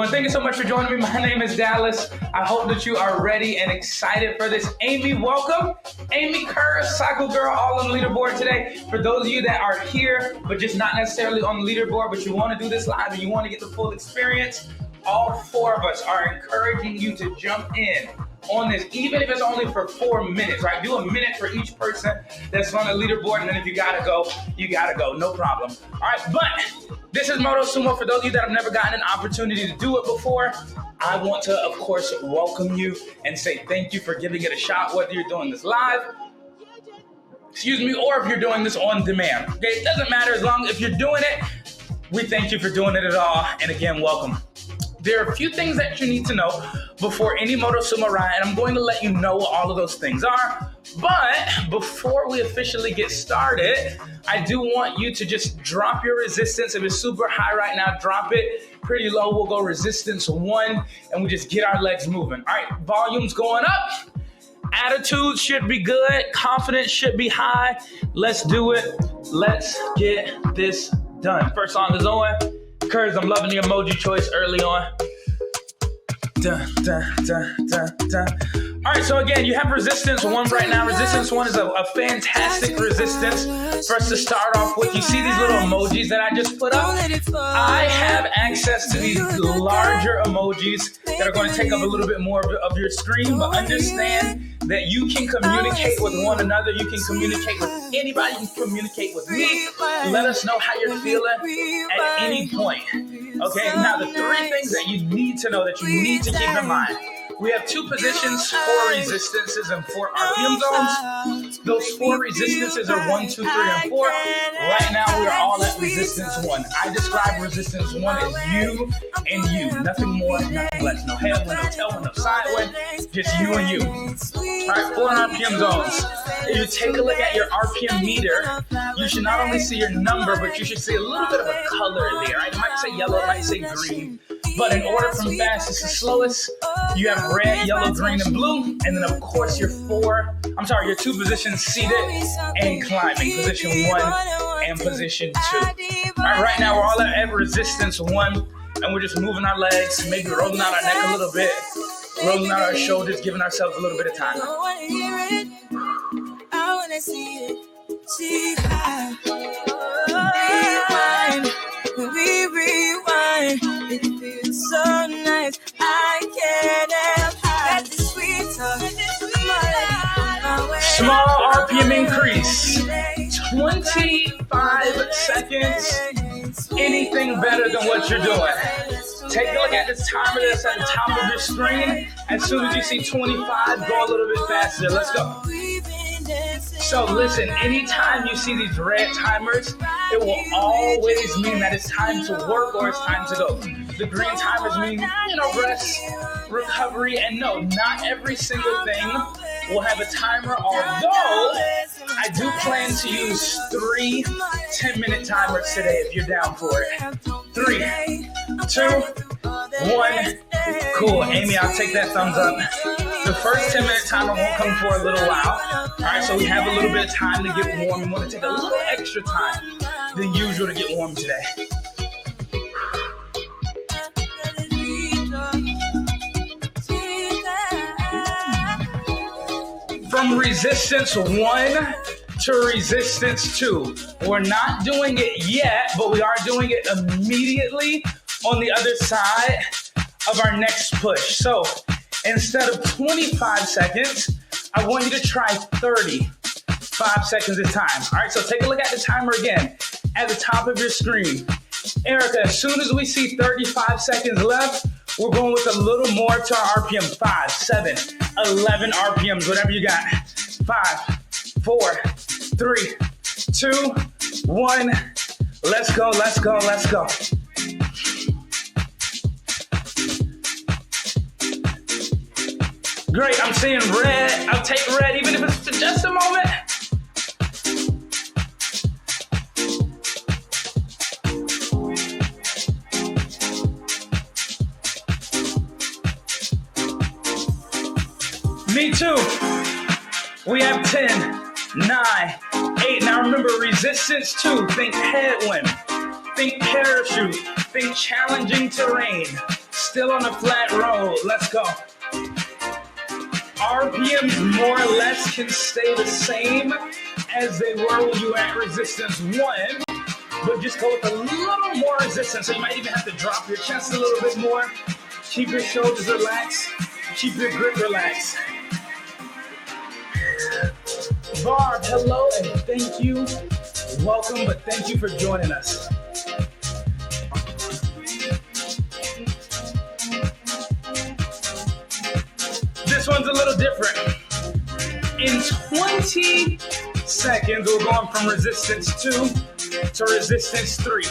everyone. Thank you so much for joining me. My name is Dallas. I hope that you are ready and excited for this. Amy, welcome. Amy Kerr, Cycle Girl, all on the leaderboard today. For those of you that are here, but just not necessarily on the leaderboard, but you want to do this live and you want to get the full experience, all four of us are encouraging you to jump in on this, even if it's only for 4 minutes, right? Do a minute for each person that's on the leaderboard, and then if you gotta go, you gotta go, no problem. All right, but this is Motosumo. For those of you that have never gotten an opportunity to do it before, I want to, of course, welcome you and say thank you for giving it a shot, whether you're doing this live, or if you're doing this on demand. Okay, it doesn't matter as long as you're doing it. We thank you for doing it at all, and again, welcome. There are a few things that you need to know before any Motosumo ride, and I'm going to let you know what all of those things are. But before we officially get started, I do want you to just drop your resistance. If it's super high right now, drop it. Pretty low, we'll go resistance 1, and we just get our legs moving. All right, volume's going up. Attitude should be good. Confidence should be high. Let's do it. Let's get this done. First song is on. Kurz, I'm loving the emoji choice early on. Dun, dun, dun, dun, dun. All right, so again, you have resistance 1 right now. Resistance 1 is a fantastic resistance for us to start off with. You see these little emojis that I just put up? I have access to these larger emojis that are going to take up a little bit more of your screen, but understand that you can communicate with one another. You can communicate with anybody. You can communicate with me. Let us know how you're feeling at any point. Okay, now the 3 things that you need to know, that you need to keep in mind. We have 2 positions, 4 resistances, and 4 RPM zones. Those 4 resistances are 1, 2, 3, and 4. Right now, we are all at resistance 1. I describe resistance 1 as you and you. Nothing more, nothing less. No headwind, no tailwind, no sidewind. Just you and you. All right, 4 RPM zones. If you take a look at your RPM meter, you should not only see your number, but you should see a little bit of a color there. Right? It might say yellow, it might say green. But in order from fastest to slowest, you have red, yellow, green, and blue. And then, of course, your 2 positions seated and climbing. Position 1 and position 2. All right now we're all at resistance 1, and we're just moving our legs, maybe rolling out our neck a little bit, rolling out our shoulders, giving ourselves a little bit of time. I want to hear it. I want to see it. See how. Rewind. We rewind. It feels so nice. I can't help got this sweet talk. Small RPM increase. 25 seconds. Anything better than what you're doing. Take a look at this timer that's at the top of your screen. As soon as you see 25, go a little bit faster. Let's go. So listen, anytime you see these red timers, it will always mean that it's time to work or it's time to go. The green timers mean, rest, recovery, and no, not every single thing will have a timer, although I do plan to use 3 10-minute timers today if you're down for it. 3, 2, 1. Cool. Amy, I'll take that thumbs up. The first 10-minute timer won't come for a little while. All right, so we have a little bit of time to get warm. We want to take a little extra time than usual to get warm today. From resistance 1 to resistance 2. We're not doing it yet, but we are doing it immediately on the other side of our next push. So instead of 25 seconds, I want you to try 35 seconds at a time. All right, so take a look at the timer again at the top of your screen. Erica, as soon as we see 35 seconds left, we're going with a little more to our RPM. 5, 7, 11 RPMs, whatever you got. 5, 4, 3, 2, 1. Let's go, let's go, let's go. Great, I'm seeing red. I'll take red, even if it's for just a moment. Me too. We have 10, 9, 8. Now remember, resistance 2. Think headwind. Think parachute. Think challenging terrain. still on a flat roll. Let's go. RPMs more or less can stay the same as they were when you were at resistance 1, but just go with a little more resistance. So you might even have to drop your chest a little bit more. Keep your shoulders relaxed. Keep your grip relaxed. Barb, hello and thank you. Welcome, but thank you for joining us. This one's a little different. In 20 seconds, we're going from resistance 2 to resistance 3.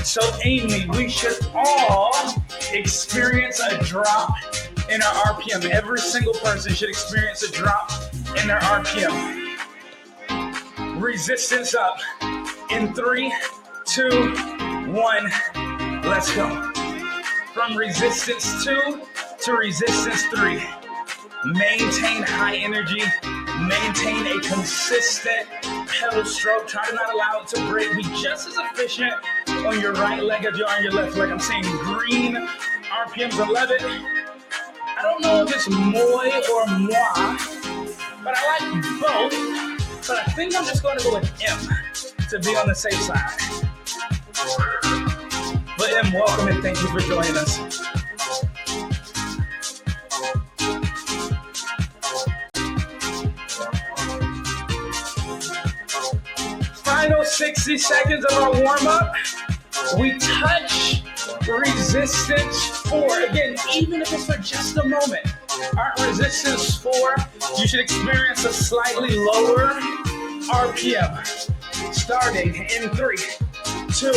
So Amy, we should all experience a drop in our RPM. Every single person should experience a drop in their RPM. Resistance up in 3, 2, 1. Let's go. From resistance 2 to resistance 3. Maintain high energy. Maintain a consistent pedal stroke. Try to not allow it to break. Be just as efficient on your right leg as you are on your left leg. I'm saying green RPMs 11. I don't know if it's moi or moi, but I like both. But I think I'm just going to go with M to be on the safe side. But M, welcome and thank you for joining us. Final 60 seconds of our warm-up. We touch resistance 4. Again, even if it's for just a moment. Our resistance 4, you should experience a slightly lower RPM. Starting in 3, 2,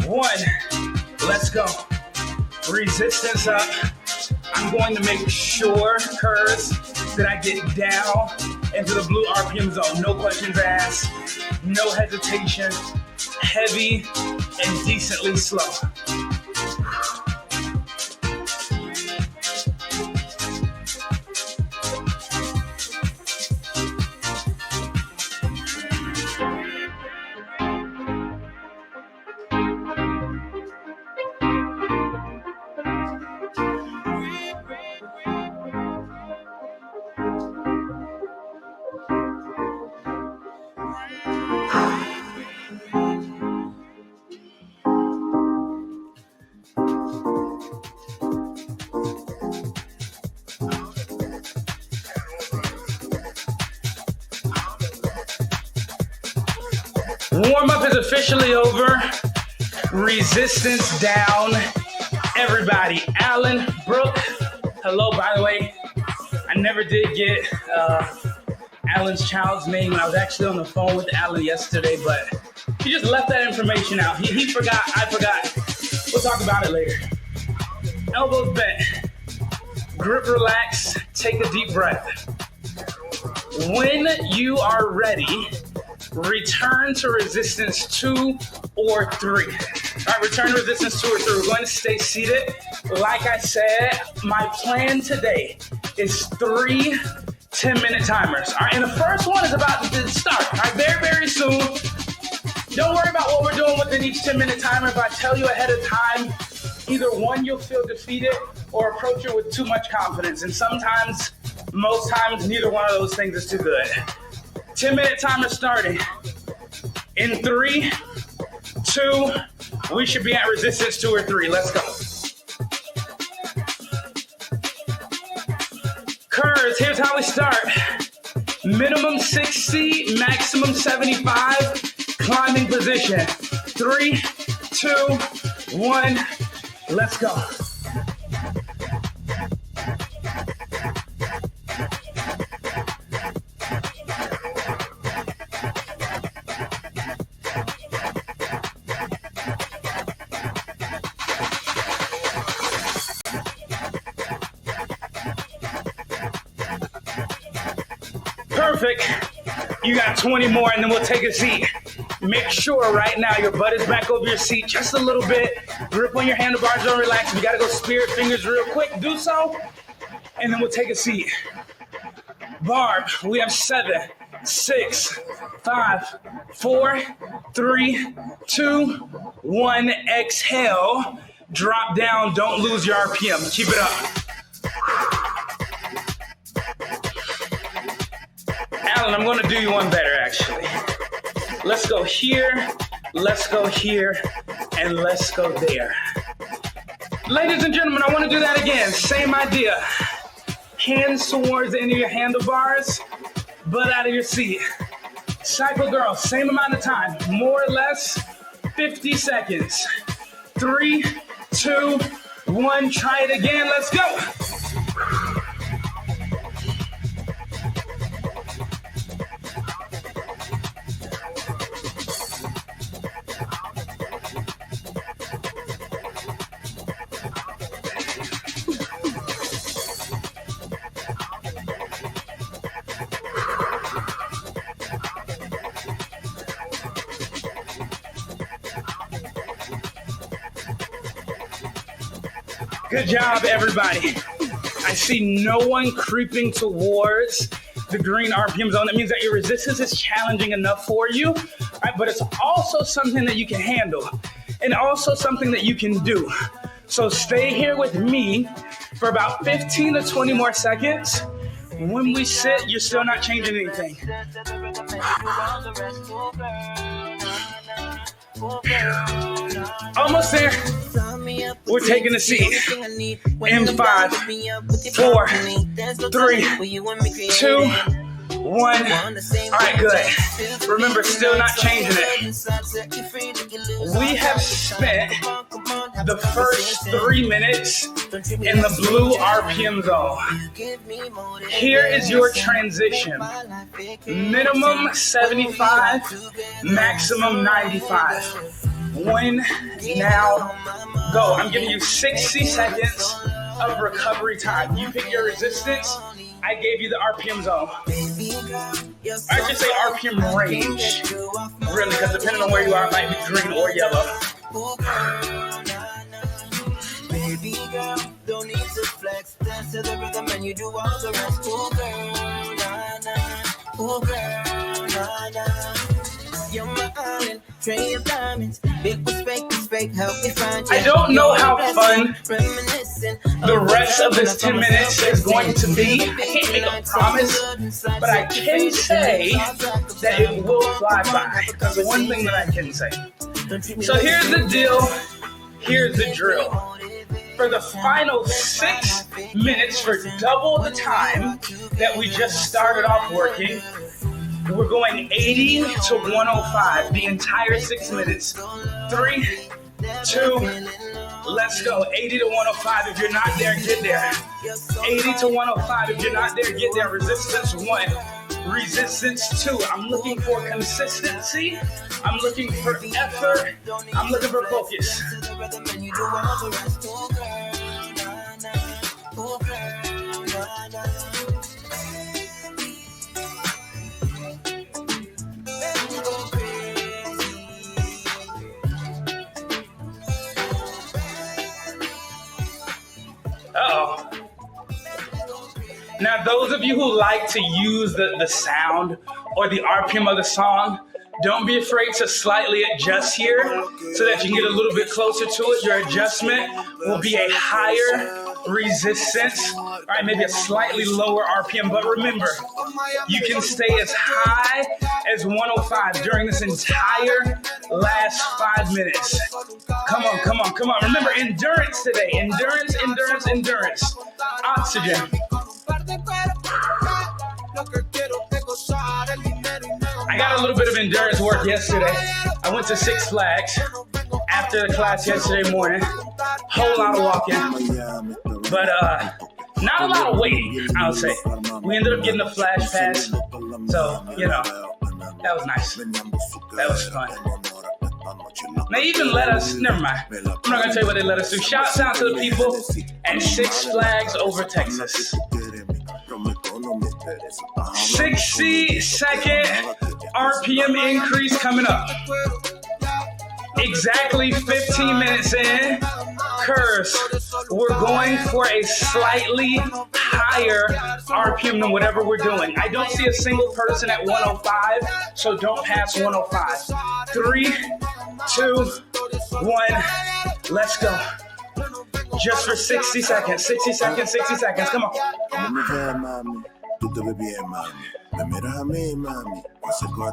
1. Let's go. Resistance up. I'm going to make sure, Kurz, that I get down into the blue RPM zone. No questions asked. No hesitation. Heavy and decently slow. Warm-up is officially over. Resistance down. Everybody. Alan, Brooke, hello, by the way. I never did get Alan's child's name. I was actually on the phone with Alan yesterday, but he just left that information out. He forgot. I forgot. We'll talk about it later. Elbows bent. Grip relaxed. Take a deep breath. When you are ready, return to resistance 2 or 3. All right, return to resistance 2 or 3. We're going to stay seated. Like I said, my plan today is 3 10-minute timers. All right, and the first one is about to start. All right, very, very soon. Don't worry about what we're doing within each 10-minute timer. If I tell you ahead of time, either one, you'll feel defeated or approach it with too much confidence. And sometimes, most times, neither one of those things is too good. 10-minute timer starting. In 3, 2, we should be at resistance 2 or 3. Let's go. Kurz, here's how we start. Minimum 60, maximum 75, climbing position. 3, 2, 1, let's go. Perfect. You got 20 more and then we'll take a seat. Make sure right now your butt is back over your seat just a little bit. Grip on your handlebars, don't relax. If you gotta go spirit fingers real quick, do so. And then we'll take a seat. Barb, we have 7, 6, 5, 4, 3, 2, 1. Exhale. Drop down, don't lose your RPM. Keep it up. Alan, I'm gonna do you one better actually. Let's go here, let's go here, and let's go there. Ladies and gentlemen, I wanna do that again. Same idea. Hands towards the end of your handlebars, butt out of your seat. Cycle girls, same amount of time, more or less, 50 seconds. 3, 2, 1, try it again, let's go. Good job, everybody. I see no one creeping towards the green RPM zone. That means that your resistance is challenging enough for you, right? But it's also something that you can handle and also something that you can do. So stay here with me for about 15 to 20 more seconds. When we sit, you're still not changing anything. Almost there. We're taking a seat in 5, 4, 3, 2, 1. All right, good. Remember, still not changing it. We have spent the first 3 minutes in the blue RPM zone. Here is your transition. Minimum 75, maximum 95. When, now, go. I'm giving you 60 seconds of recovery time. You pick your resistance. I gave you the RPM zone. I should say RPM range. Really, because depending on where you are, it might be green or yellow. Baby girl, don't need to flex. Dance to the rhythm and you do all the rest. Oh girl, nah, nah. Oh girl, nah, nah. You're my island, tray of diamonds. Big respect, help me find you. I don't know how fun the rest of this 10 minutes is going to be. I can't make a promise, but I can say that it will fly by. That's the one thing that I can say. So here's the deal. Here's the drill. For the final 6 minutes, for double the time that we just started off working, we're going 80 to 105, the entire 6 minutes. 3, 2, let's go. 80 to 105. If you're not there, get there. 80 to 105. If you're not there, get there. Resistance 1. Resistance 2. I'm looking for consistency. I'm looking for effort. I'm looking for focus. Uh-oh. Now, those of you who like to use the sound or the RPM of the song, don't be afraid to slightly adjust here so that you can get a little bit closer to it. Your adjustment will be a higher resistance, all right, maybe a slightly lower RPM. But remember, you can stay as high as 105 during this entire last 5 minutes. Come on, come on, come on. Remember, endurance today. Endurance, endurance, endurance. Oxygen. I got a little bit of endurance work yesterday. I went to Six Flags after the class yesterday morning. Whole lot of walking, but not a lot of waiting, I would say. We ended up getting a flash pass, so, you know, that was nice. That was fun. They even let us, never mind. I'm not going to tell you what they let us do. Shouts out to the people at Six Flags over Texas. 60-second RPM increase coming up. Exactly 15 minutes in, curves. We're going for a slightly higher RPM than whatever we're doing. I don't see a single person at 105, so don't pass 105. 3, 2, 1, let's go. Just for 60 seconds. 60 seconds, 60 seconds. Come on.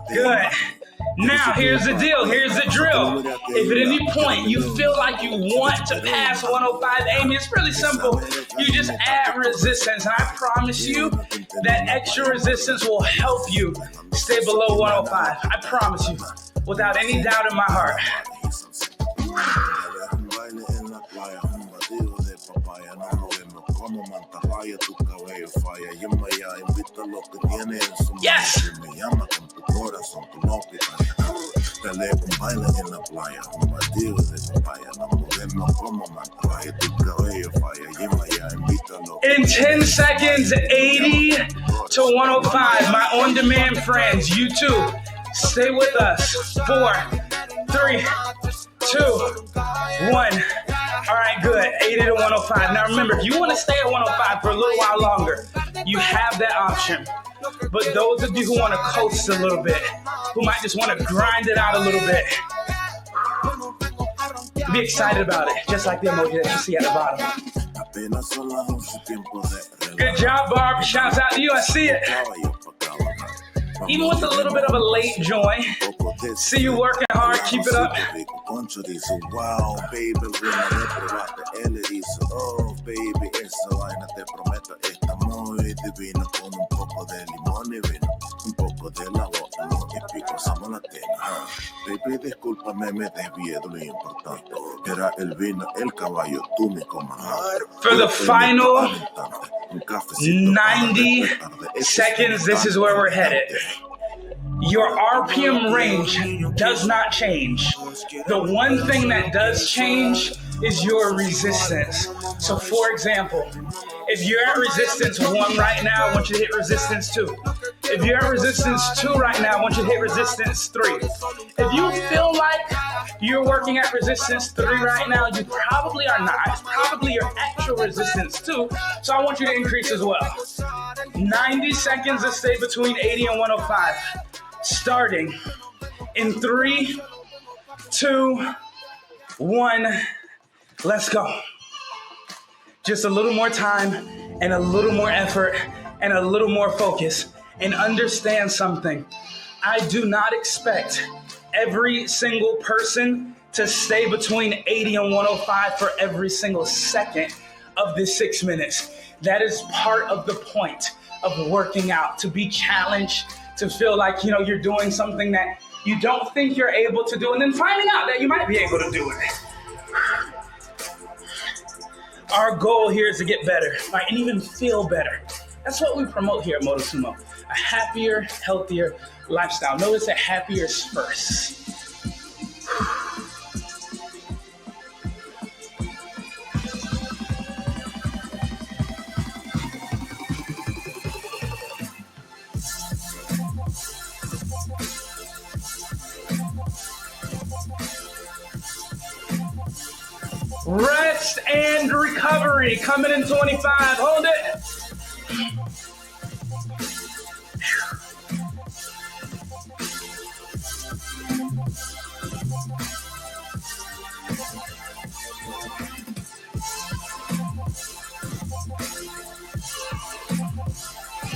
Good. Now, here's the deal. Here's the drill. If at any point you feel like you want to pass 105, Amy, it's really simple. You just add resistance. And I promise you that extra resistance will help you stay below 105. I promise you, without any doubt in my heart. Yes! In 10 seconds, 80 to 105. My on-demand friends, you too. Stay with us. 4, 3, 2, 1. All right, good. 80 to 105. Now remember, if you want to stay at 105 for a little while longer, you have that option. But those of you who want to coast a little bit, who might just want to grind it out a little bit, be excited about it, just like the emoji that you see at the bottom. Good job, Barb. Shouts out to you. I see it. Even with a little bit of a late join, see you working hard. Keep it up. Baby, discúlpame, me desvié de lo importante. Era el vino, el caballo, tú mi comandante. For the final 90 seconds, this is where we're headed. Your RPM range does not change. The one thing that does change is your resistance. So for example, if you're at resistance 1 right now, I want you to hit resistance 2. If you're at resistance 2 right now, I want you to hit resistance 3. If you feel like you're working at resistance 3 right now, you probably are not. It's probably your actual resistance 2. So I want you to increase as well. 90 seconds to stay between 80 and 105. Starting in 3, 2, 1. Let's go. Just a little more time and a little more effort and a little more focus. And understand something. I do not expect every single person to stay between 80 and 105 for every single second of this 6 minutes. That is part of the point of working out, to be challenged, to feel like, you're doing something that you don't think you're able to do, and then finding out that you might be able to do it. Our goal here is to get better, right? And even feel better. That's what we promote here at Motosumo. A happier, healthier lifestyle. Notice that happier is first. Rest and recovery. Coming in 25. Hold it.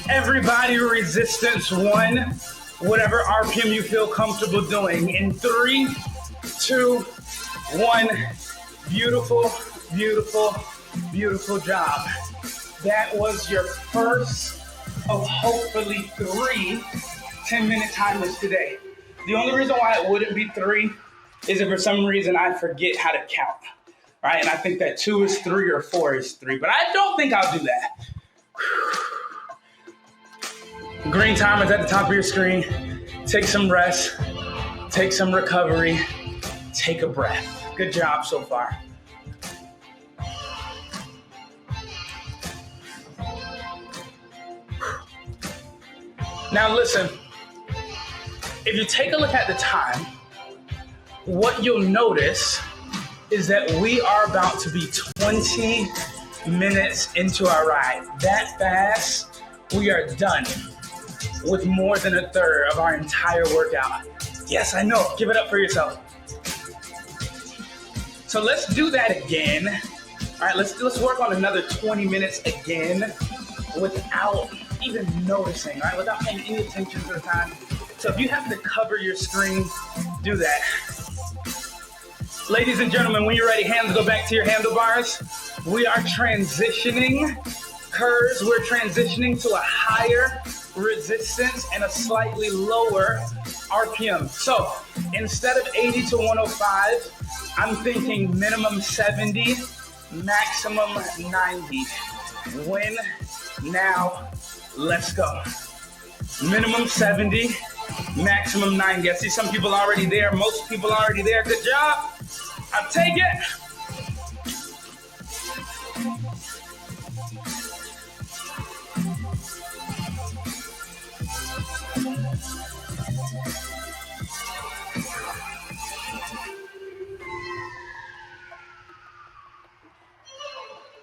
Everybody, resistance 1, whatever RPM you feel comfortable doing. In 3, 2, 1. Beautiful, beautiful, beautiful job. That was your first of hopefully 3 10-minute timers today. The only reason why it wouldn't be 3 is if for some reason I forget how to count, right? And I think that 2 is 3 or 4 is 3, but I don't think I'll do that. Green timer's at the top of your screen. Take some rest, take some recovery, take a breath. Good job so far. Now listen, if you take a look at the time, what you'll notice is that we are about to be 20 minutes into our ride. That fast, we are done with more than a third of our entire workout. Yes, I know, give it up for yourself. So let's do that again All right, let's work on another 20 minutes again without even noticing, right? Without paying any attention to the time. So if you have to cover your screen, do that. Ladies and gentlemen, when you're ready, hands go back to your handlebars. We are transitioning curves. We're transitioning to a higher resistance and a slightly lower RPM. So instead of 80 to 105, I'm thinking minimum 70, maximum 90. When, now, let's go. Minimum 70, maximum 90. I see some people already there. Most people already there. Good job. I'll take it.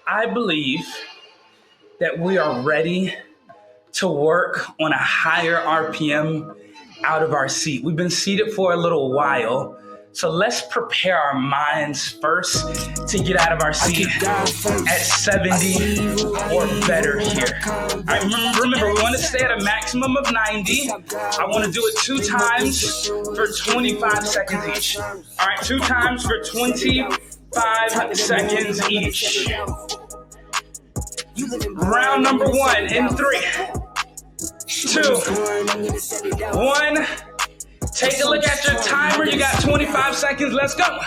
I believe that we are ready to work on a higher RPM out of our seat. We've been seated for a little while, so let's prepare our minds first to get out of our seat at 70 or better here. Remember, we want to stay at a maximum of 90. I want to do it 2 times for 25 seconds each. All right, 2 times for 25 seconds each. Round number 1 in 3, 2, 1. Take a look at your timer. You got 25 seconds. Let's go.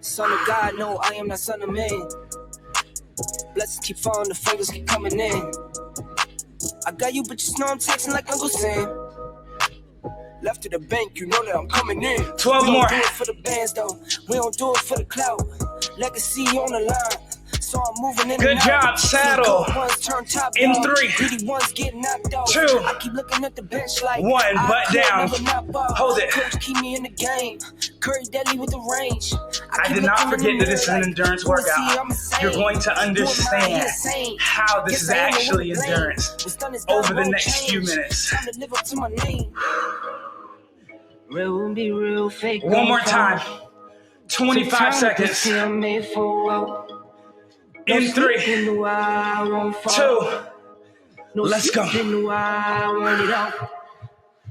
Son of God, no, I am not son of man. Blessings keep falling, the fingers keep coming in. I got you, but just know I'm texting like Uncle Sam. Left to the bank, you know that I'm coming in. 12 more. We don't do it for the bands, though. We don't do it for the clout. Legacy on the line. So I'm moving in. Good job, saddle. In 3, 2, 1, butt down. Hold it. Keep me in the game. Curry deadly with the range. I did not forget that this is an endurance workout. You're going to understand how this is actually endurance over the next few minutes. One more time. 25 seconds. In 3, 2, let's go.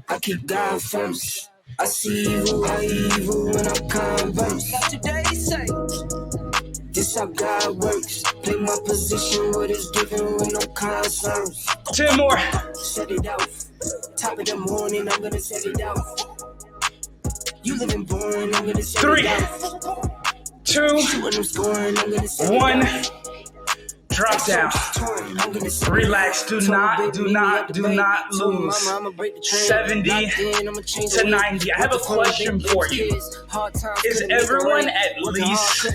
I keep God first. I see evil when I converse. Today say, this how God works. Play my position, what is given with no concerns. 10 more. Set it out. Top of the morning, I'm gonna set it out. You living boring, I'm gonna set 3, it out. 2, 1. Drop down. Relax. Do not lose. 70 to 90. I have a question for you. Is everyone at least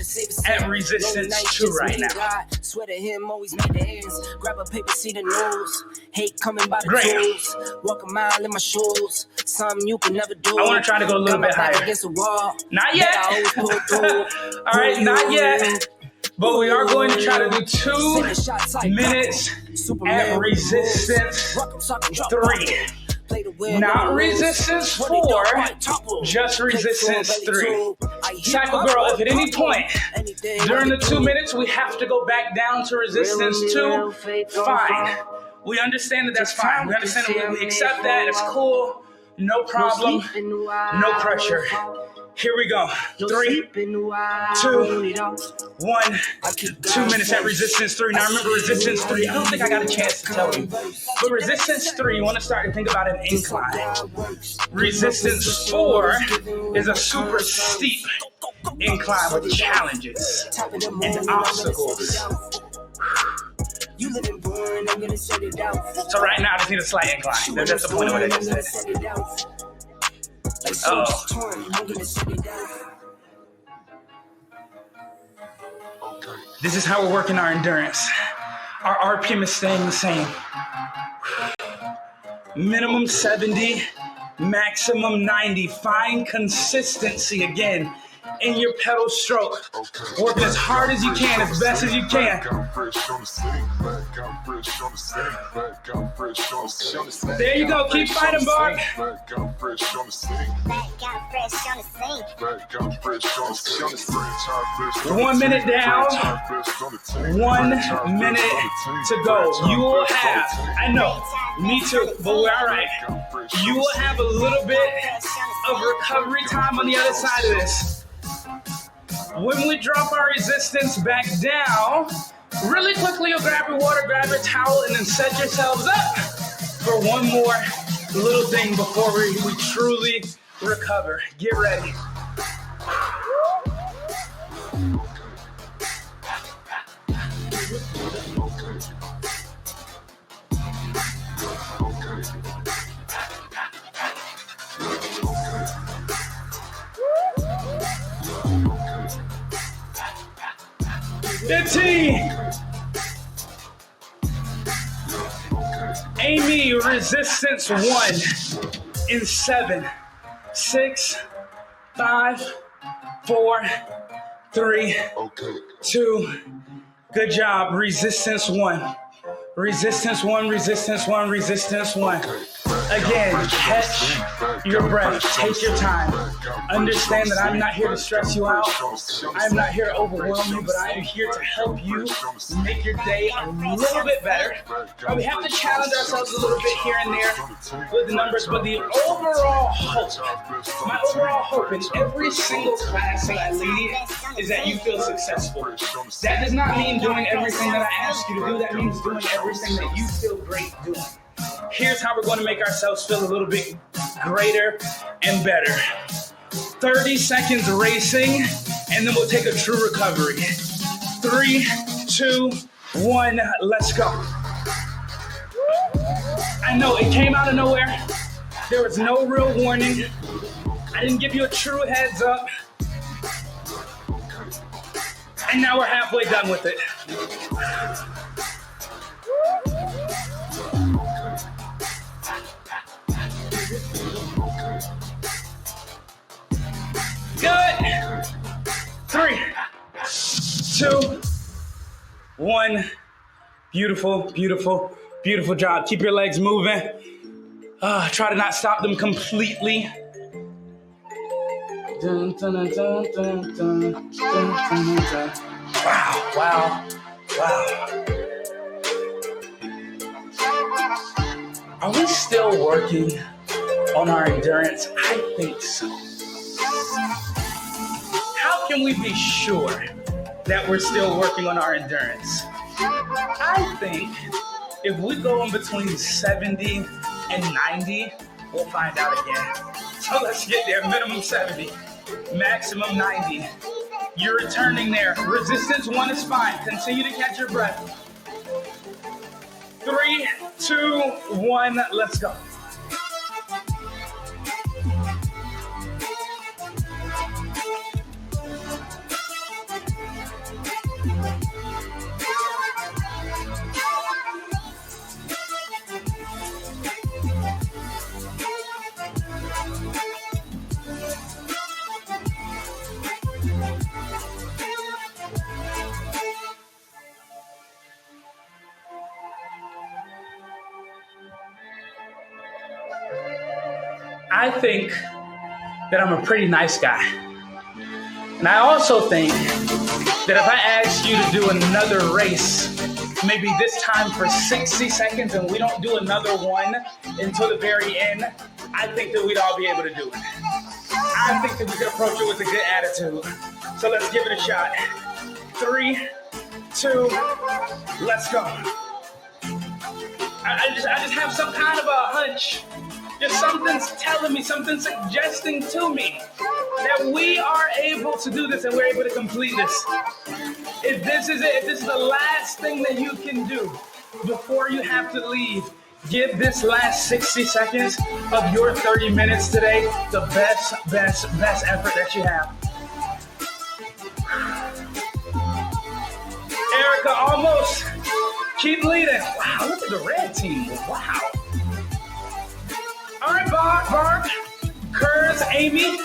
at resistance 2 right now? Swear to him, always make the ends. Grab a paper, see the news. Hate coming by the Great. tools. Walk a mile in my shoes. Something you can never do. I want to try to go a little bit higher. Against the wall. Not yet. All right, not yet. But we are going to try to do 2 minutes at resistance 3. Not resistance 4, just resistance 3. Cycle girl, if at any point during the 2 minutes we have to go back down to resistance 2, fine. We understand that that's fine. We understand that we accept that. It's cool. No problem. No pressure. Here we go. 3, 2, 1. 2 minutes at resistance 3. Now remember, resistance 3, I don't think I got a chance to tell you. But resistance 3, you want to start to think about an incline. Resistance 4 is a super steep incline with challenges and obstacles. So right now, I just need a slight incline. That's the point of what I just said. Oh. This is how we're working our endurance. Our RPM is staying the same. Minimum 70, maximum 90. Find consistency again in your pedal stroke. Working as hard as you can, as best as you can. There you go. Keep fighting, Bart. One minute down. 1 minute to go. You will have, I know, me too, but we're all right. You will have a little bit of recovery time on the other side of this. When we drop our resistance back down, really quickly you'll grab your water, grab your towel, and then set yourselves up for one more little thing before we truly recover. Get ready. Amy, resistance 1 in 7, 6, 5, 4, 3, 2. Good job. Resistance 1. Resistance 1, resistance 1, resistance 1. Again, catch your breath. Take your time. Understand that I'm not here to stress you out. I'm not here to overwhelm you, but I am here to help you make your day a little bit better. We have to challenge ourselves a little bit here and there with the numbers, but the overall hope, my overall hope in every single class that I lead is that you feel successful. That does not mean doing everything that I ask you to do. That means doing everything that you feel great doing. Here's how we're going to make ourselves feel a little bit greater and better. 30 seconds racing, and then we'll take a true recovery. 3, 2, 1, let's go. I know it came out of nowhere. There was no real warning. I didn't give you a true heads up. And now we're halfway done with it. Good. 3, 2, 1. Beautiful, beautiful, beautiful job. Keep your legs moving. Try to not stop them completely. Dun, dun, dun, dun, dun, dun, dun, dun. Wow, wow, wow. Are we still working on our endurance? I think so. How can we be sure that we're still working on our endurance? I think if we go in between 70 and 90, we'll find out again. So let's get there. Minimum 70, maximum 90. You're returning there. Resistance 1 is fine. Continue to catch your breath. 3, 2, 1, let's go. I think that I'm a pretty nice guy. And I also think that if I ask you to do another race, maybe this time for 60 seconds and we don't do another one until the very end, I think that we'd all be able to do it. I think that we could approach it with a good attitude. So let's give it a shot. 3, 2, let's go. I just have some kind of a hunch. Just something's telling me, something suggesting to me that we are able to do this and we're able to complete this. If this is it, if this is the last thing that you can do before you have to leave, give this last 60 seconds of your 30 minutes today the best effort that you have. Erica, almost. Keep leading. Wow, look at the red team. Wow. All right, Barb, Kurz, Amy.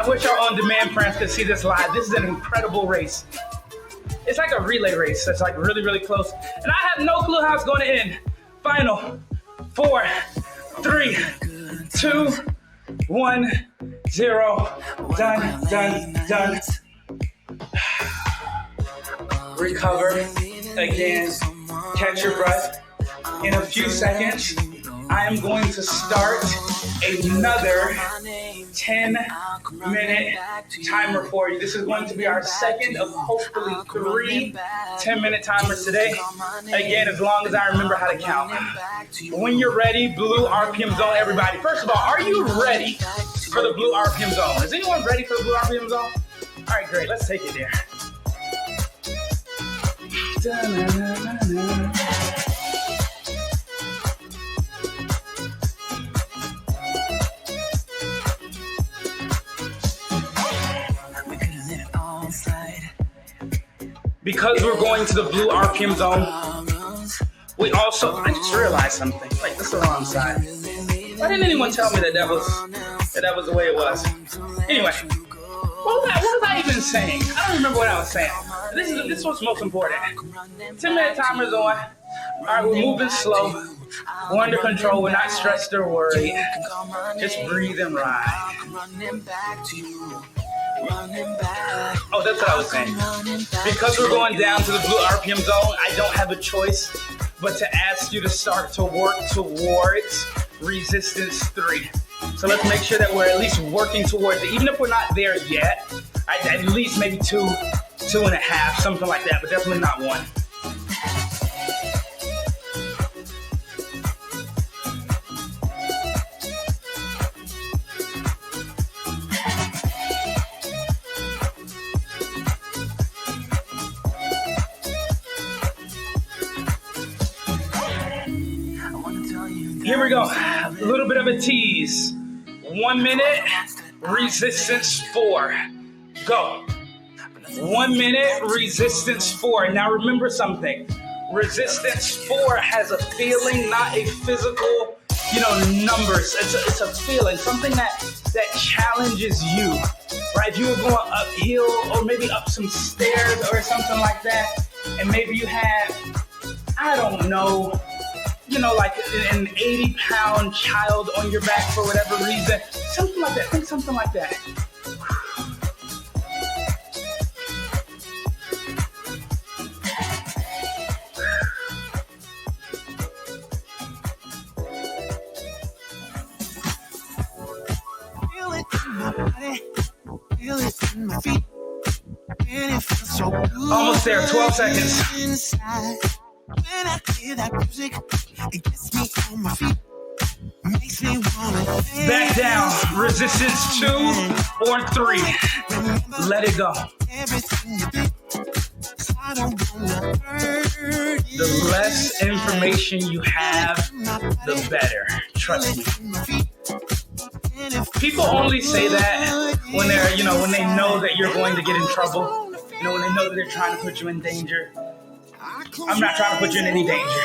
wish our on-demand friends could see this live. This is an incredible race. It's like a relay race. It's like really, really close. And I have no clue how it's going to end. Final 4, 3, 2, 1, 0. Done, done, done. Recover again. Catch your breath. In a few seconds, I am going to start another 10-minute timer for you. This is going to be our second of hopefully 3 10-minute timers today. Again, as long as I remember how to count. When you're ready, blue RPM zone, everybody. First of all, are you ready for the blue RPM zone? Is anyone ready for the blue RPM zone? All right, great. Let's take it there. Da-na-na-na-na. Because we're going to the blue RPM zone, we also, I just realized something. Like, this is the wrong side. Why didn't anyone tell me that was the way it was? Anyway, what was I even saying? I don't remember what I was saying. This is what's most important. 10-minute timer's on. All right, we're moving slow. We're under control. We're not stressed or worried. Just breathe and ride. Oh, that's what I was saying. Because we're going down to the blue RPM zone, I don't have a choice but to ask you to start to work towards resistance 3. So let's make sure that we're at least working towards it. Even if we're not there yet, at least maybe 2, 2.5, something like that, but definitely not 1. Here we go. A little bit of a tease. 1 minute, resistance 4. Go. 1 minute, resistance 4. Now remember something. Resistance 4 has a feeling, not a physical, numbers. It's a feeling, something that challenges you, right? If you were going uphill or maybe up some stairs or something like that, and maybe you had, I don't know, like an 80-pound child on your back for whatever reason. Something like that. Think something like that. Feel it in my body. Feel it in my feet. And it feels so good. Almost there. 12 seconds. Inside. When I hear that music, it gets me on my feet. Makes me wanna back down. Resistance 2 or 3. Let it go. The less information you have, the better. Trust me. People only say that when they're, when they know that you're going to get in trouble. When they know that they're trying to put you in danger. I'm not trying to put you in any danger.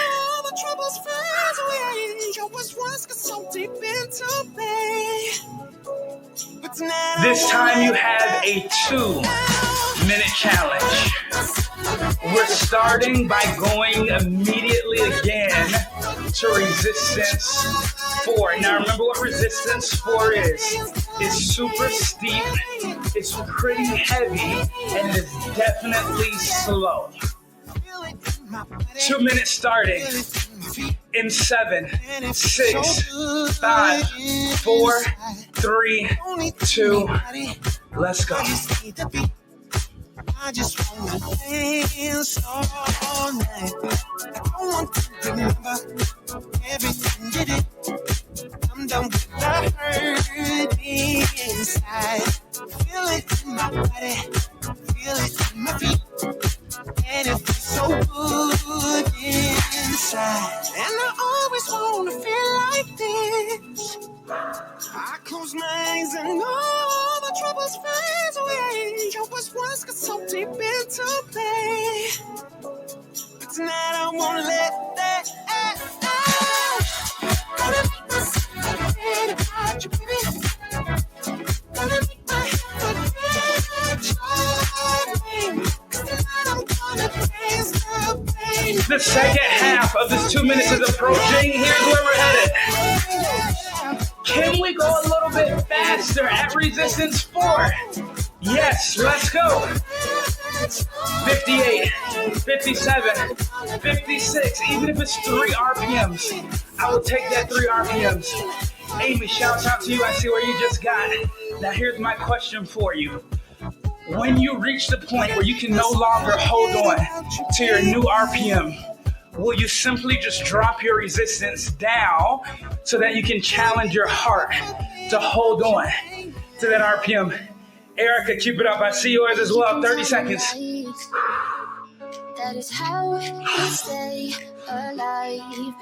This time you have a 2-minute challenge. We're starting by going immediately again to resistance 4. Now remember what resistance 4 is. It's super steep, it's pretty heavy, and it is definitely slow. 2 minutes starting in 7, 6, 5, 4, 3, 2. Let's go. I just wanna dance all night. I don't want to remember everything you did. I'm done with the hurt inside. Feel it in my body, feel it in my feet. And it feels so good inside. And I always wanna feel like this. I close my eyes and all my troubles fade away. Your words once got so deep into play. But tonight I won't let that out. Gonna make myself forget about you, baby. Gonna make my head second half of this 2 minutes is approaching. Here's where we're headed. Can we go a little bit faster at resistance 4? Yes, let's go. 58, 57, 56. Even if it's 3 RPMs, I will take that 3 RPMs. Amy, shouts out to you. I see where you just got. Now here's my question for you. When you reach the point where you can no longer hold on to your new RPM, will you simply just drop your resistance down so that you can challenge your heart to hold on to that RPM? Erica, keep it up. I see yours as well. 30 seconds. That is how we stay alive.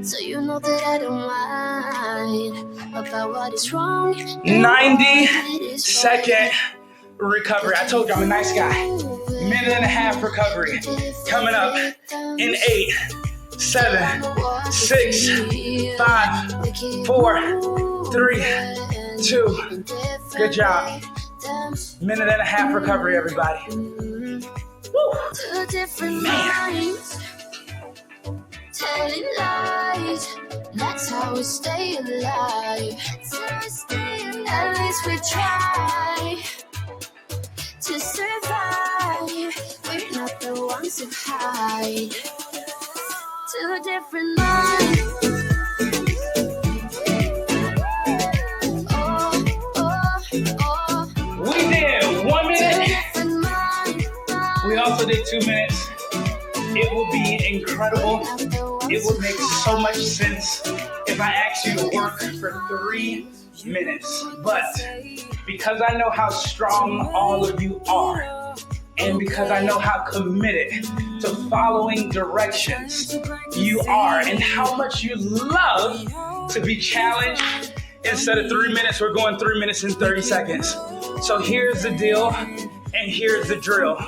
So you know that I don't mind about what is wrong. 90-second recovery. I told you I'm a nice guy. Minute and a half recovery. Coming up in 8, 7, 6, 5, 4, 3, 2. Good job. Minute and a half recovery, everybody. Woo. Man. Telling lies, that's how we stay alive. At least we try to survive. We're not the ones who hide. 2 different minds. We did 1 minute. We also did 2 minutes. It would be incredible. It would make so much sense if I asked you to work for 3 minutes. But because I know how strong all of you are, and because I know how committed to following directions you are, and how much you love to be challenged, instead of 3 minutes, we're going 3 minutes and 30 seconds. So here's the deal, and here's the drill.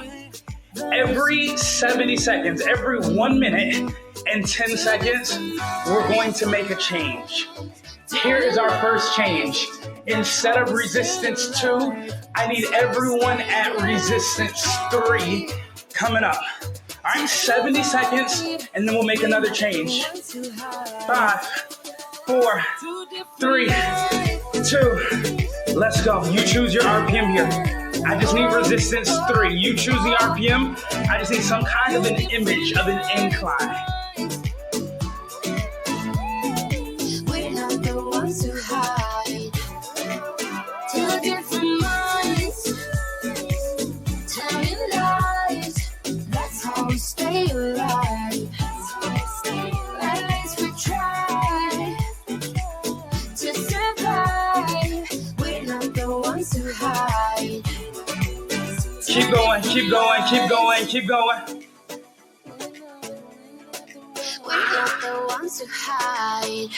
Every 70 seconds, every 1 minute and 10 seconds, we're going to make a change. Here is our first change. Instead of resistance 2, I need everyone at resistance 3 coming up. All right, 70 seconds, and then we'll make another change. 5, 4, 3, 2. Let's go. You choose your RPM here. I just need resistance 3. You choose the RPM. I just need some kind of an image of an incline. We're not the ones who hide. 2 different minds. Telling lies. That's how we stay alive. At least we try to survive. We're not the ones who hide. Keep going, keep going, keep going, keep going. We're not the ones who hide.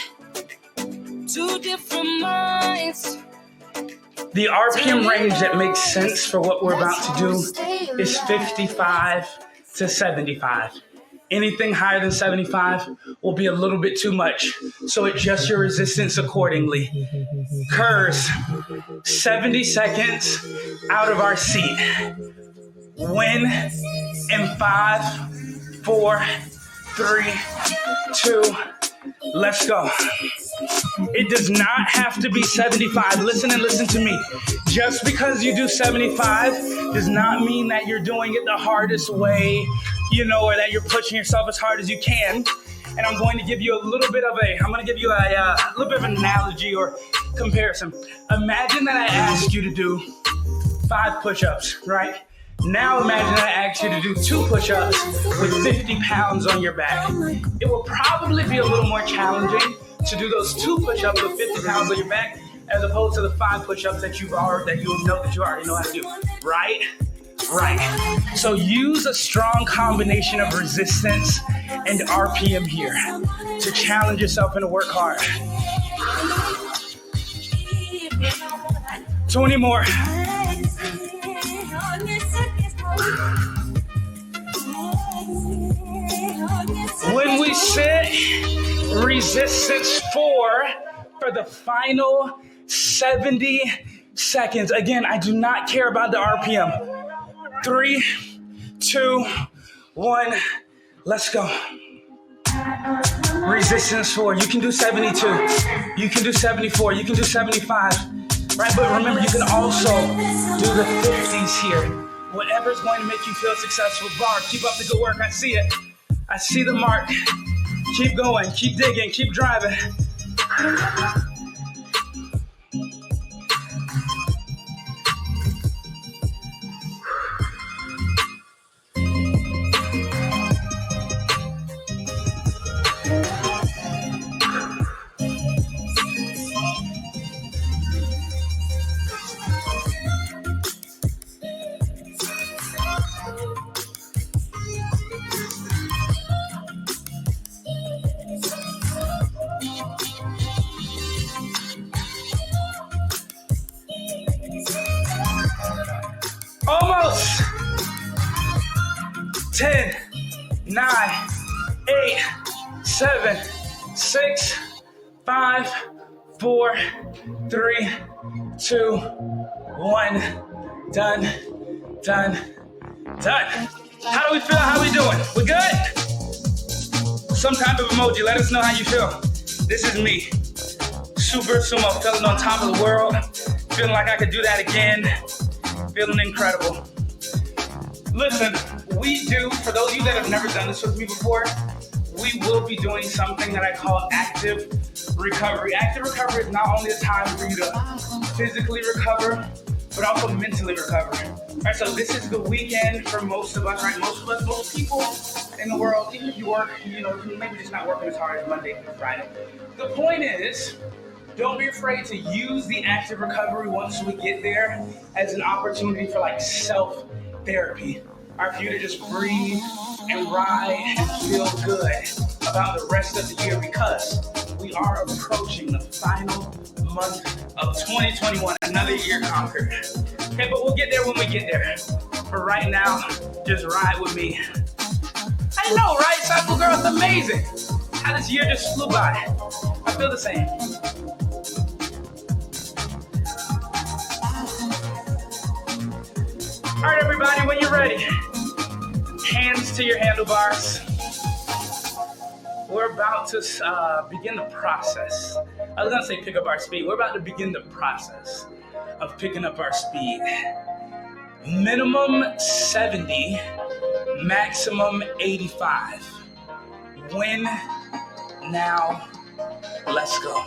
2 different minds. The RPM range that makes sense for what we're about to do is 55 to 75. Anything higher than 75 will be a little bit too much, so adjust your resistance accordingly. Curves, 70 seconds out of our seat. Win in 5, 4, 3, 2, let's go. It does not have to be 75. Listen and listen to me. Just because you do 75 does not mean that you're doing it the hardest way, or that you're pushing yourself as hard as you can. And I'm going to give you a little bit of a little bit of an analogy or comparison. Imagine that I asked you to do 5 push-ups, right? Now imagine I asked you to do 2 push-ups with 50 pounds on your back. It will probably be a little more challenging to do those 2 push-ups with 50 pounds on your back as opposed to the 5 push-ups that you already know how to do, right? Right. So use a strong combination of resistance and RPM here to challenge yourself and to work hard. 20 more. When we sit resistance 4 for the final 70 seconds, again, I do not care about the RPM. 3, 2, 1. Let's go. Resistance 4. You can do 72. You can do 74. You can do 75. Right? But remember, you can also do the 50s here. Whatever's going to make you feel successful. Bar, keep up the good work. I see it. I see the mark. Keep going. Keep digging. Keep driving. Almost. 10, 9, 8, 7, 6, 5, 4, 3, 2, 1. Done. Done. Done. How do we feel? How we doing? We good? Some type of emoji. Let us know how you feel. This is me. Super sumo, feeling on top of the world. Feeling like I could do that again. Feeling incredible. Listen, we do, for those of you that have never done this with me before, we will be doing something that I call active recovery. Active recovery is not only a time for you to physically recover, but also mentally recover. All right, so this is the weekend for most of us, right? Most people in the world, even if you work, maybe just not working as hard as Monday through Friday. The point is, don't be afraid to use the active recovery once we get there as an opportunity for like self-therapy. All right, for you to just breathe and ride and feel good about the rest of the year, because we are approaching the final month of 2021, another year conquered. Okay, but we'll get there when we get there. For right now, just ride with me. I know, right? Cycle Girl, it's amazing how this year just flew by. I feel the same. All right, everybody, when you're ready, hands to your handlebars. We're about to begin the process. I was gonna say pick up our speed. We're about to begin the process of picking up our speed. Minimum 70, maximum 85. When, now, let's go.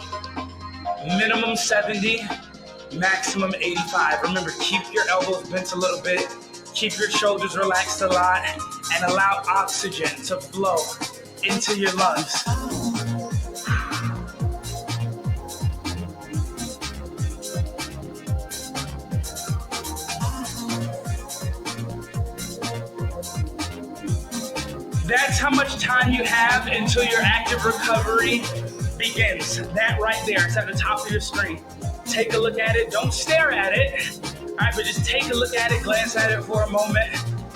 Minimum 70, maximum 85. Remember, keep your elbows bent a little bit, keep your shoulders relaxed a lot, and allow oxygen to flow into your lungs. That's how much time you have until your active recovery begins. That right there, it's at the top of your screen. Take a look at it. Don't stare at it. All right, but just take a look at it, glance at it for a moment,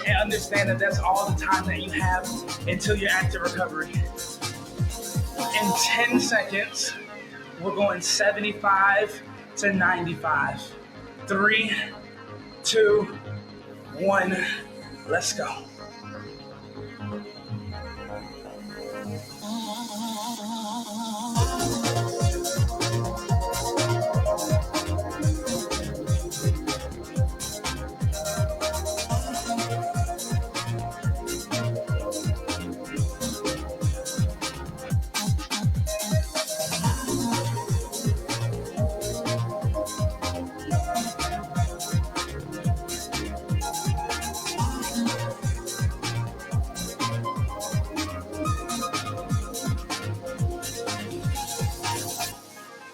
and understand that that's all the time that you have until your active recovery. In 10 seconds, we're going 75 to 95. 3, 2, 1, let's go.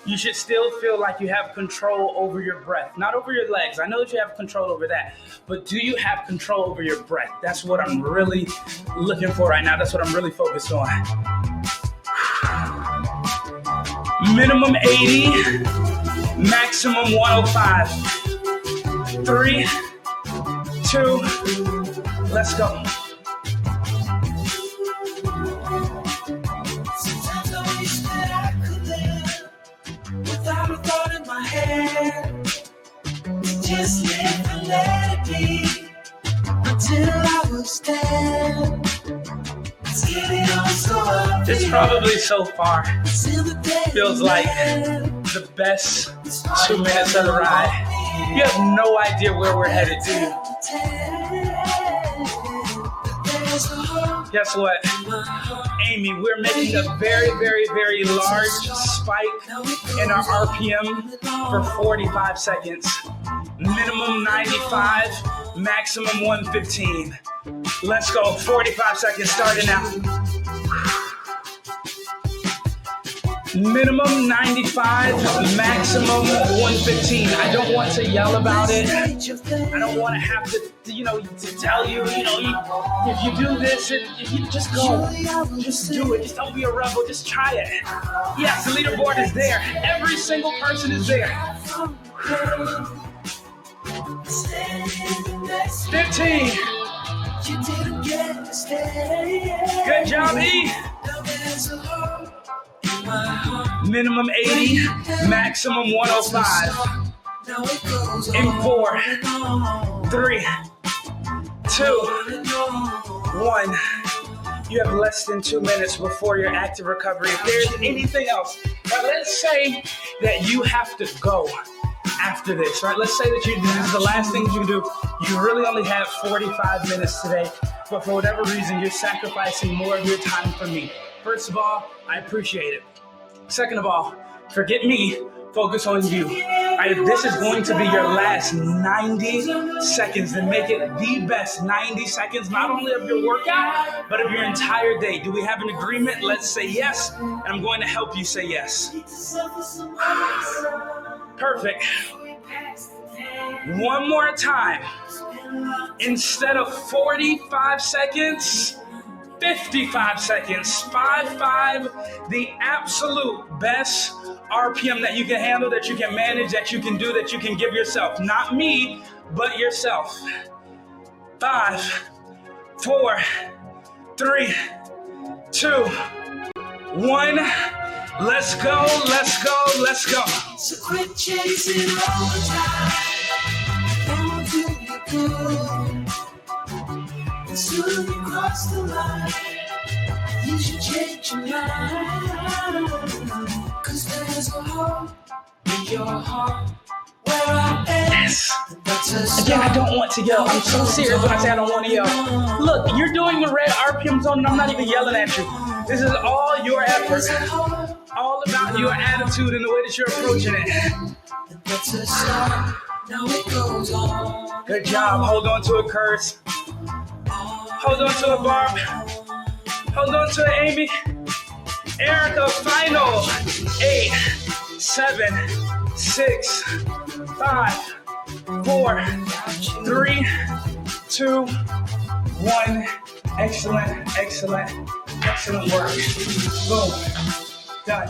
You should still feel like you have control over your breath, not over your legs. I know that you have control over that, but do you have control over your breath? That's what I'm really looking for right now. That's what I'm really focused on. Minimum 80, maximum 105. 3, 2, let's go. Without a thought in my head, just live and let it be until I was dead. This probably so far feels like the best 2 minutes of the ride. You have no idea where we're headed, do you? Guess what? Amy, we're making a very, very, very large spike in our RPM for 45 seconds. Minimum 95, maximum 115. Let's go. 45 seconds starting now. Minimum 95, maximum 115. I don't want to yell about it. I don't want to have to, to tell you, if you do this, if you just go, just do it. Just don't be a rebel. Just try it. Yes, the leaderboard is there. Every single person is there. 15. Good job, E. Minimum 80, maximum 105. In 4, 3, 2, 1. You have less than 2 minutes before your active recovery. If there's anything else, right, let's say that you have to go after this, right? Let's say that this is the last thing you can do. You really only have 45 minutes today, but for whatever reason, you're sacrificing more of your time for me. First of all, I appreciate it. Second of all, forget me, focus on you. This is going to be your last 90 seconds to make it the best 90 seconds, not only of your workout, but of your entire day. Do we have an agreement? Let's say yes, and I'm going to help you say yes. Perfect. One more time. Instead of 45 seconds, 55 seconds, 5-5, the absolute best RPM that you can handle, that you can manage, that you can do, that you can give yourself. Not me, but yourself. 5, 4, 3, 2, 1. Let's go, let's go, let's go. So quit chasing all the time. Won't do you good. And soon you cross the line. You should change your mind. 'Cause there's a hole in your heart where I am. Yes. Again, I don't want to yell. I'm so serious when I say I don't want to yell. Look, you're doing the red RPM zone and I'm not even yelling at you. This is all your effort. All about your attitude and the way that you're approaching it. Good job. Hold on to a curse. Hold on to a Barb. Hold on to it, Amy. Erica, final. 8, 7, 6, 5, 4, 3, 2, 1. Excellent, excellent, excellent work. Boom. Done.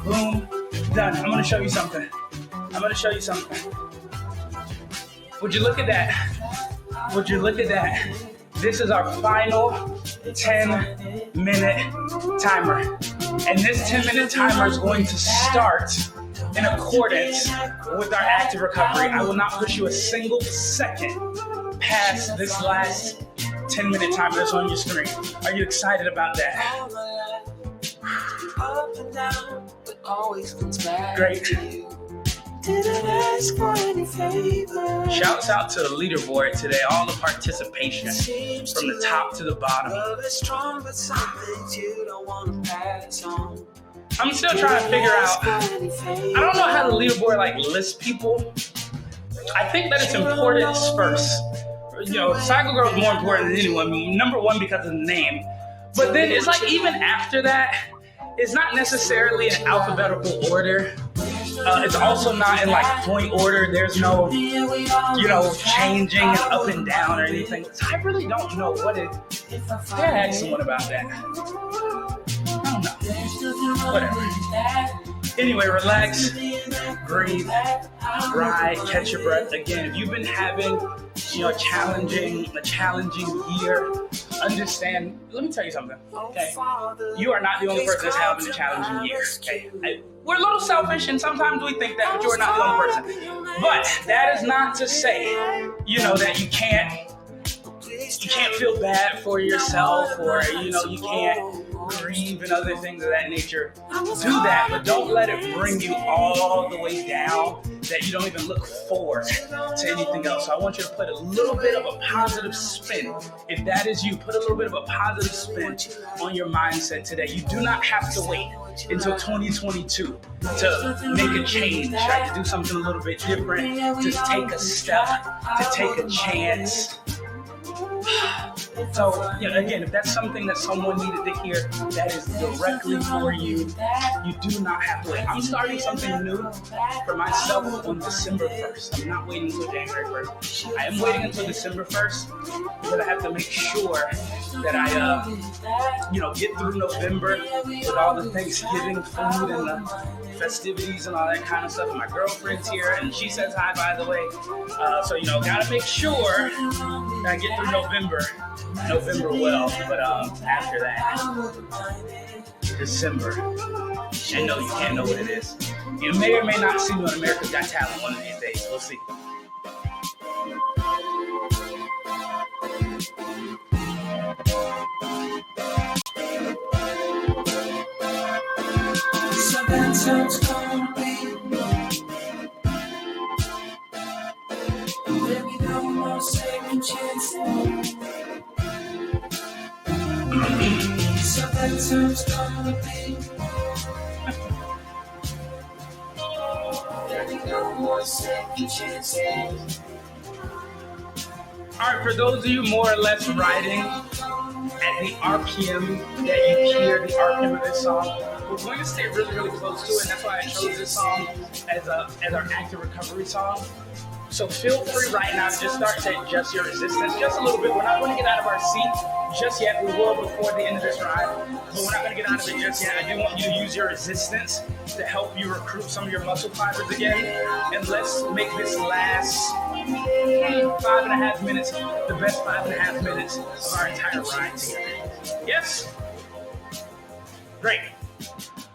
Boom. Done. I'm going to show you something. Would you look at that? Would you look at that? This is our final 10-minute timer. And this 10-minute timer is going to start in accordance with our active recovery. I will not push you a single second past this last 10-minute timer that's on your screen. Are you excited about that? Great. Shouts out to the leaderboard today, all the participation from the top to the bottom. I'm still trying to figure out, I don't know how the leaderboard lists people. I think that it's importance first. Cycle Girl is more important than anyone. Number one, because of the name. But then it's even after that, it's not necessarily in alphabetical order. It's also not in point order. There's no, changing up and down or anything. So I really don't know what it is. I gotta ask someone about that. I don't know. Whatever. Anyway, relax, breathe, ride, catch your breath. Again, if you've been having, a challenging year, understand. Let me tell you something. Okay, you are not the only person that's having a challenging year. Okay, we're a little selfish, and sometimes we think that, but you are not the only person. But that is not to say, that you can't feel bad for yourself, or you can't or even other things of that nature, do that, but don't let it bring you all the way down that you don't even look forward to anything else. So I want you to put a little bit of a positive spin. If that is you, put a little bit of a positive spin on your mindset today. You do not have to wait until 2022 to make a change, right? To do something a little bit different, to take a step, to take a chance. So, again, if that's something that someone needed to hear that is directly for you, you do not have to wait. I'm starting something new for myself on December 1st. I'm not waiting until January 1st. I am waiting until December 1st because I have to make sure that I, get through November with all the Thanksgiving food and the festivities and all that kind of stuff. And my girlfriend's here, and she says hi, by the way. So, gotta make sure that I get through November well. But after that, December, and no, you can't know what it is. You may or may not see me on America's Got Talent one of these days. We'll see. Sometimes gonna be. Baby, no more second chances. Sometimes gonna be. Baby, no more second chances. All right, for those of you more or less riding at the RPM that you hear, the RPM of this song, we're going to stay really, really close to it, and that's why I chose this song as our active recovery song. So feel free right now to just start to adjust your resistance just a little bit. We're not going to get out of our seat just yet. We will before the end of this ride, but we're not going to get out of it just yet. I do want you to use your resistance to help you recruit some of your muscle fibers again. And let's make this last 5.5 minutes the best 5.5 minutes of our entire ride together. Yes? Great.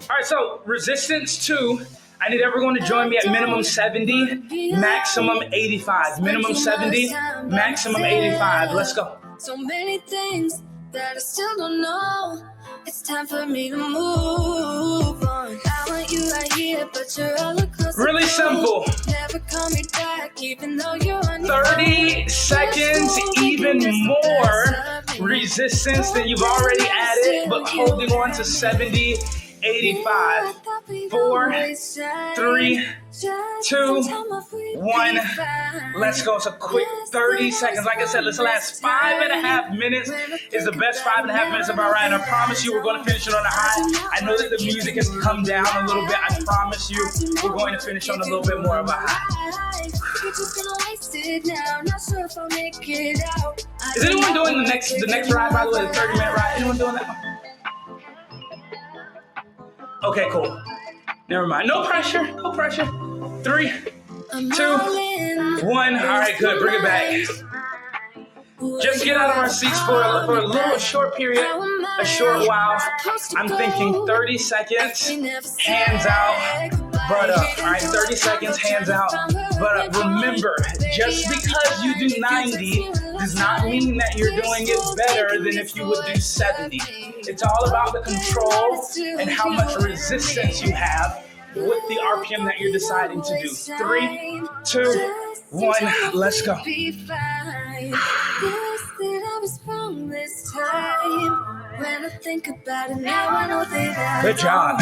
All right, so resistance 2. I need everyone to join me at minimum 70, maximum 85. Minimum 70, maximum 85. Let's go. So many things that I still don't know. It's time for me to move on. I want you right here, but you're all across. Really simple. Never call me back, even though you're on 30 seconds, even more resistance than you've already added, but holding on to 70, 85. 4, 3, 2, 1. Let's go. So quick 30 seconds. Like I said, this last 5.5 minutes is the best 5.5 minutes of our ride. And I promise you we're going to finish it on a high. I know that the music has come down a little bit. I promise you we're going to finish on a little bit more of a high. Is anyone doing the next ride, by the way, the 30-minute ride? Anyone doing that one? Okay, cool. Never mind. No pressure. 3, 2, 1. All right, good. Bring it back. Just get out of our seats for a short period, a short while. I'm thinking 30 seconds, hands out, butt up. All right, 30 seconds, hands out, butt up. Remember, just because you do 90 does not mean that you're doing it better than if you would do 70. It's all about the control and how much resistance you have with the RPM that you're deciding to do. 3, 2, 1, let's go. Good job.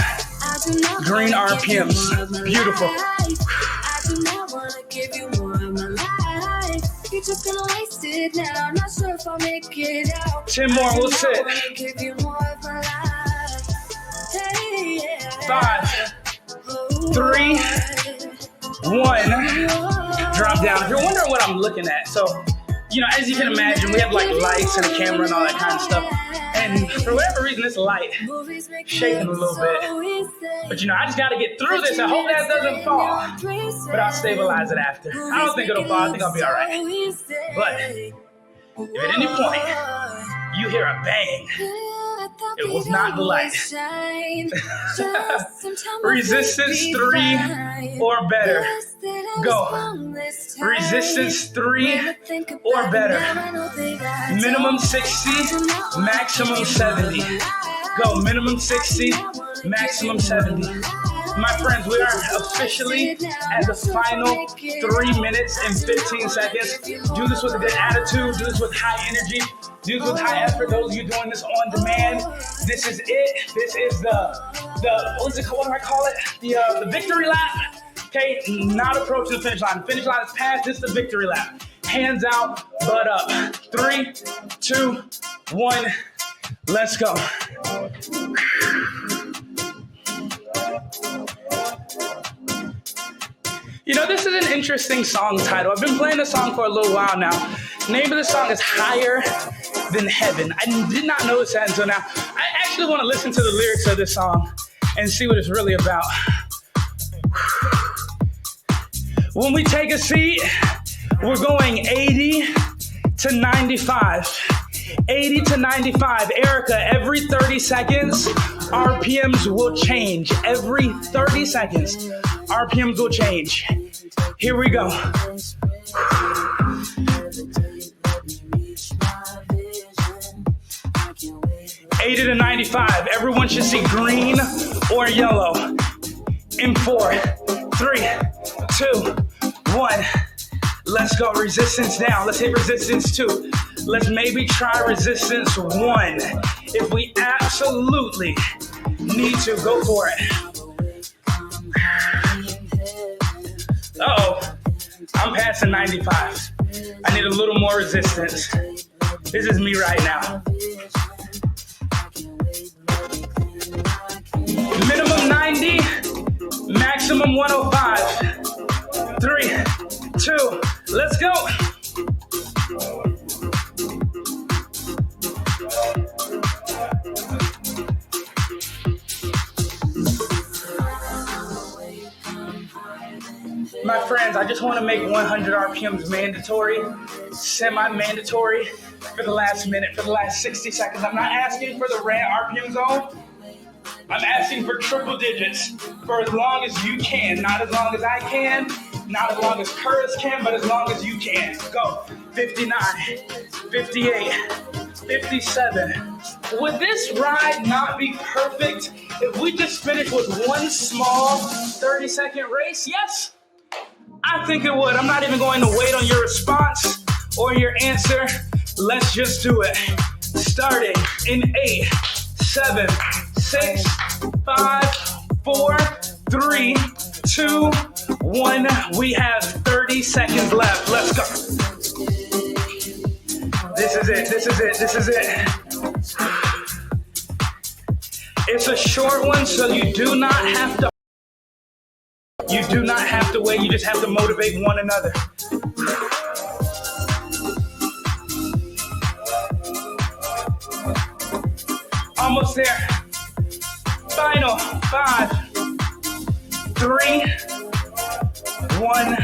Green RPMs. Beautiful. You're just gonna waste it now. Not sure if I'll make it out. 10 more, we'll sit. 5, 3, 1. Drop down. If you're wondering what I'm looking at, so, as you can imagine, we have like lights and a camera and all that kind of stuff. And for whatever reason, this light shaking a little bit. But I just got to get through this. I hope that doesn't fall. But I'll stabilize it after. I don't think it'll fall. I think I'll be all right. But if at any point you hear a bang, it was not the light. Resistance 3 or better. Go. Resistance 3 or better. Minimum 60, maximum 70. Go. Minimum 60, maximum 70. My friends, we are officially at the final 3 minutes and 15 seconds. Do this with a good attitude. Do this with high energy. Do this with high effort. Those of you doing this on demand, this is it. This is the what's it called? What do I call it? The victory lap. Okay, not approaching the finish line. The finish line is past. This is the victory lap. Hands out, butt up. 3, 2, 1. Let's go. You know, this is an interesting song title. I've been playing this song for a little while now. Name of the song is Higher Than Heaven. I did not notice that until now. I actually want to listen to the lyrics of this song and see what it's really about. When we take a seat, we're going 80 to 95. 80 to 95. Erica, every 30 seconds, RPMs will change. Every 30 seconds, RPMs will change. Here we go. 80 to 95. Everyone should see green or yellow. In 4, 3, 2, 1. Let's go. Resistance down. Let's hit resistance 2. Let's maybe try resistance 1. If we absolutely need to, go for it. Uh-oh. I'm passing 95. I need a little more resistance. This is me right now. Minimum 90, maximum 105. 3, 2, let's go. My friends, I just want to make 100 RPMs mandatory, semi-mandatory for the last minute, for the last 60 seconds. I'm not asking for the red RPM zone. I'm asking for triple digits for as long as you can. Not as long as I can, not as long as Curtis can, but as long as you can. Go. 59, 58, 57. Would this ride not be perfect if we just finished with one small 30-second race? Yes, I think it would. I'm not even going to wait on your response or your answer. Let's just do it. Starting in 8, 7, 6, 5, 4, 3, 2, 1. We have 30 seconds left. Let's go. This is it. This is it. This is it. It's a short one, so you do not have to. You do not have to wait. You just have to motivate one another. Almost there. Final 5, 3, 1.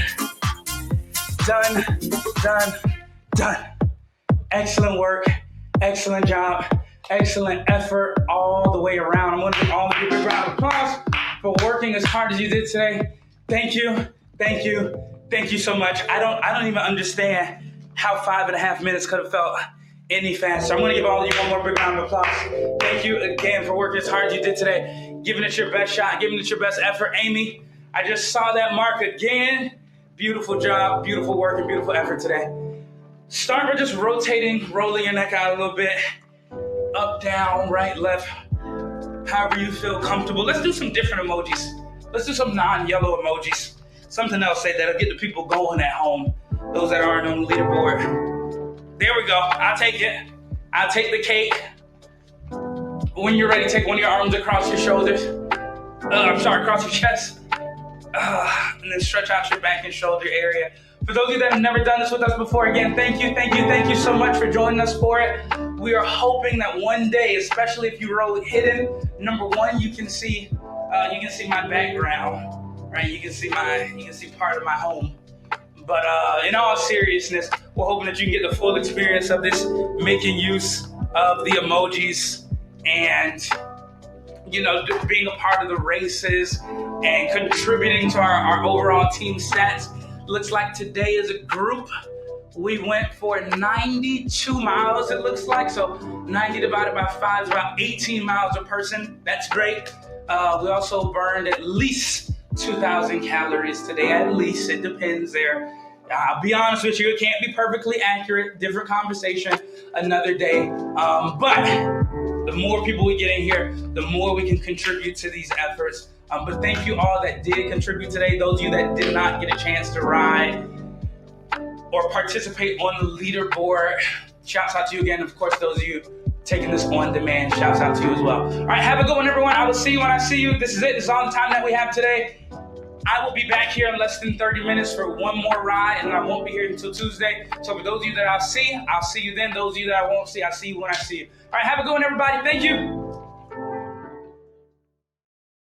Done, done, done. Excellent work. Excellent job. Excellent effort all the way around. I'm going to give all of you a big round of applause for working as hard as you did today. Thank you. Thank you. Thank you so much. I don't even understand how 5.5 minutes could have felt any faster. I'm going to give all of you one more big round of applause. Thank you again for working as hard as you did today, giving it your best shot, giving it your best effort. Amy, I just saw that mark again. Beautiful job, beautiful work, and beautiful effort today. Start by just rotating, rolling your neck out a little bit. Up, down, right, left, however you feel comfortable. Let's do some different emojis. Let's do some non-yellow emojis. Something else that'll get the people going at home, those that aren't on the leaderboard. There we go. I'll take it. I'll take the cake. When you're ready, take one of your arms across your shoulders. Across your chest. And then stretch out your back and shoulder area. For those of you that have never done this with us before, again, thank you so much for joining us for it. We are hoping that one day, especially if you roll hidden, number one, you can see my background, right? You can see part of my home. But in all seriousness, we're hoping that you can get the full experience of this, making use of the emojis and, being a part of the races and contributing to our overall team stats. Looks like today as a group, We went for 92 miles, it looks like. So 90 divided by 5 is about 18 miles a person. That's great. We also burned at least 2,000 calories today. At least, it depends there. I'll be honest with you, it can't be perfectly accurate. Different conversation another day. But the more people we get in here, the more we can contribute to these efforts. But thank you all that did contribute today. Those of you that did not get a chance to ride or participate on the leaderboard, shouts out to you again. Of course, those of you taking this on demand, shouts out to you as well. All right, have a good one, everyone. I will see you when I see you. This is it. This is all the time that we have today. I will be back here in less than 30 minutes for one more ride, and I won't be here until Tuesday. So for those of you that I'll see you then. Those of you that I won't see, I'll see you when I see you. All right, have a good one, everybody. Thank you.